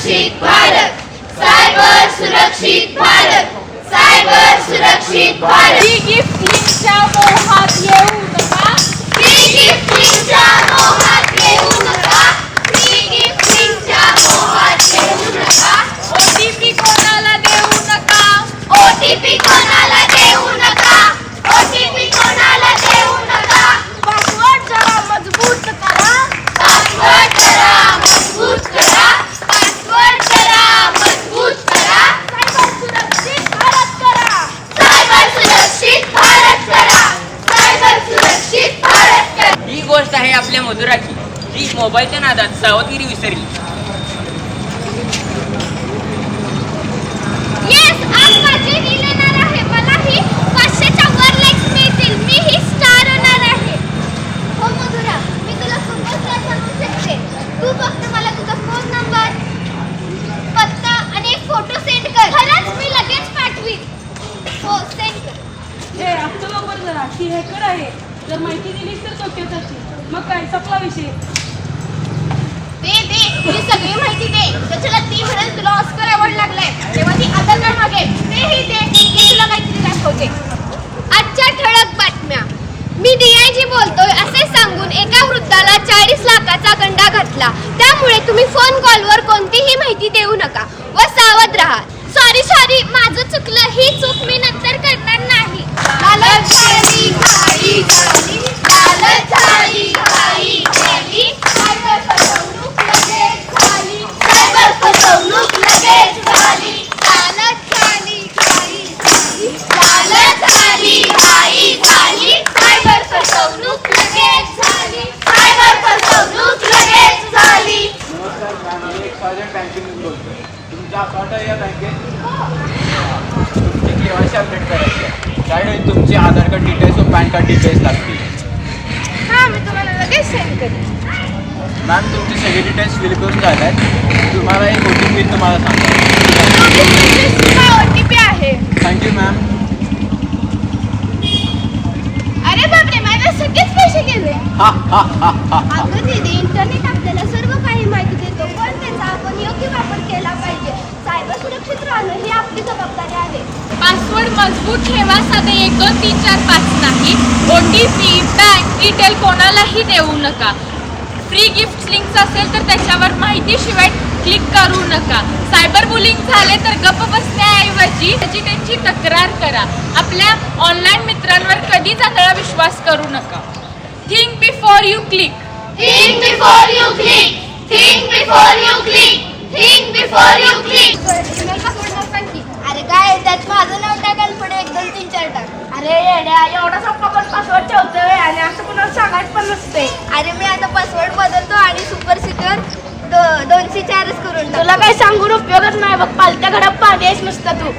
सुरक्षित भारत, सायबर सुरक्षित भारत, सायबर सुरक्षित भारत. फ्री गिफ्ट लिंकच्या मोहात येऊ नका, फ्री गिफ्ट लिंकच्या मोहात येऊ नका, फ्री गिफ्ट लिंकच्या मोहात येऊ नका. OTP कोणाला देऊ नका, OTP कोणाला देऊ नका, OTP कोणाला देऊ नका. पासवर्ड जरा मजबूत करा, पासवर्ड जरा मजबूत करा, पासवर्ड जरा मजबूत करा. सायबर सुरक्षित भारत करा, सायबर सुरक्षित भारत करा, सायबर सुरक्षित भारत करा. ही गोष्ट आहे आपल्या मधुराची, जी मोबाईलच्या नादात सावधगिरी विसरली. येस, आज माझे रील येणार आहे. मलाही 500च्या वर लाईक्स मिळतील. मीही स्टार होणार आहे. हो मधुरा, मी तुला खूपच काय सांगू शकते. तू फक्त मला तुझा फोन नंबर, पत्ता आणि एक फोटो सेंड कर. खरंच मी लगेच पाठवीन. हो, सेंड कर. हे आपलं बरोबर जरा ती हॅकर आहे, जर माहिती दिलीस तर चौक्यात असेल. मग काय सपला विषय. दे तुझी सगळी माहिती दे. त्याच्याला ती म्हणेल तुला ऑस्कर अवॉर्ड लागलाय, तेव्हा ती आधार कार्ड मागेल. तेही दे, मी तुला काहीतरी दाखवते. आजच्या ठळक बातम्या. मी DIG बोलतोय असे सांगून एका वृद्धाला 40 लाखाचा गंडा घातला. त्यामुळे तुम्ही फोन कॉलवर कोणतीही माहिती देऊ नका व सावध राहा. सॉरी, माझं चुकलं. ही चूक मी नंतर करणार नाही. लालच झाली घाई झाली, लालच झाली घाई झाली, सायबर फसवणूक लगेच झाली, सायबर फसवणूक लगेच झाली. लालच झाली घाई झाली, लालच झाली घाई झाली, सायबर फसवणूक लगेच झाली, सायबर फसवणूक लगेच झाली. नमस्कार मॅम, मी एक सार्जंट बँकेतून बोलतोय. तुमच्या अकाउंट आहे या बँकेत? तुमची KYC अपडेट करायची आहे. त्यावेळी तुमचे आधार कार्ड डिटेल्स व पॅन कार्ड डिटेल्स लागतील. हां, मी तुम्हाला लगेच सेंड करेन. मॅम, तुमचे सगळे डिटेल्स फिल करून झाले आहेत. तुम्हाला एक OTP तुम्हाला सांगतो. OTP आहे. Thank you ma'am. अरे बापरे, माझे सगळेच पैसे गेले. हा हा हा हा. अगं दीदी, इंटरनेट आपल्याला सर्व काही माहिती देतो, पण त्याचा आपण योग्य वापर केला पाहिजे. सायबर सुरक्षित राहणं ही आपली जबाबदारी आहे. पासवर्ड मजबूत ठेवा. साधे 1 2 3 4 5 नाही. OTP, बँक डिटेल कोणालाही देऊ नका. फ्री गिफ्ट लिंक्स असेल तर त्याच्यावर माहितीशिवाय क्लिक करू नका. सायबर बुलिंग झाले तर गप्प बसण्याऐवजी त्यांची तक्रार करा. आपल्या ऑनलाईन मित्रांवर कधीच आंधळा विश्वास करू नका. Think before you click. Think before you click. Think before you click. Think before you click. Email password नाव सांग की. अरे काय, त्यात माझं नाव टाकायला पुढे 1 2 3 4 टाक. अरे येड्या, एवढा सोपा पण पासवर्ड ठेवतोय आणि असं कुणाला सांगायचं पण नसते. अरे मी आता पासवर्ड बदलतो आणि सुपर सिक्युअर 204च करून टाकतो. तुला काही सांगून उपयोगच नाही बघ. पालत्या घरात पाणी आहेस नुसतं तू.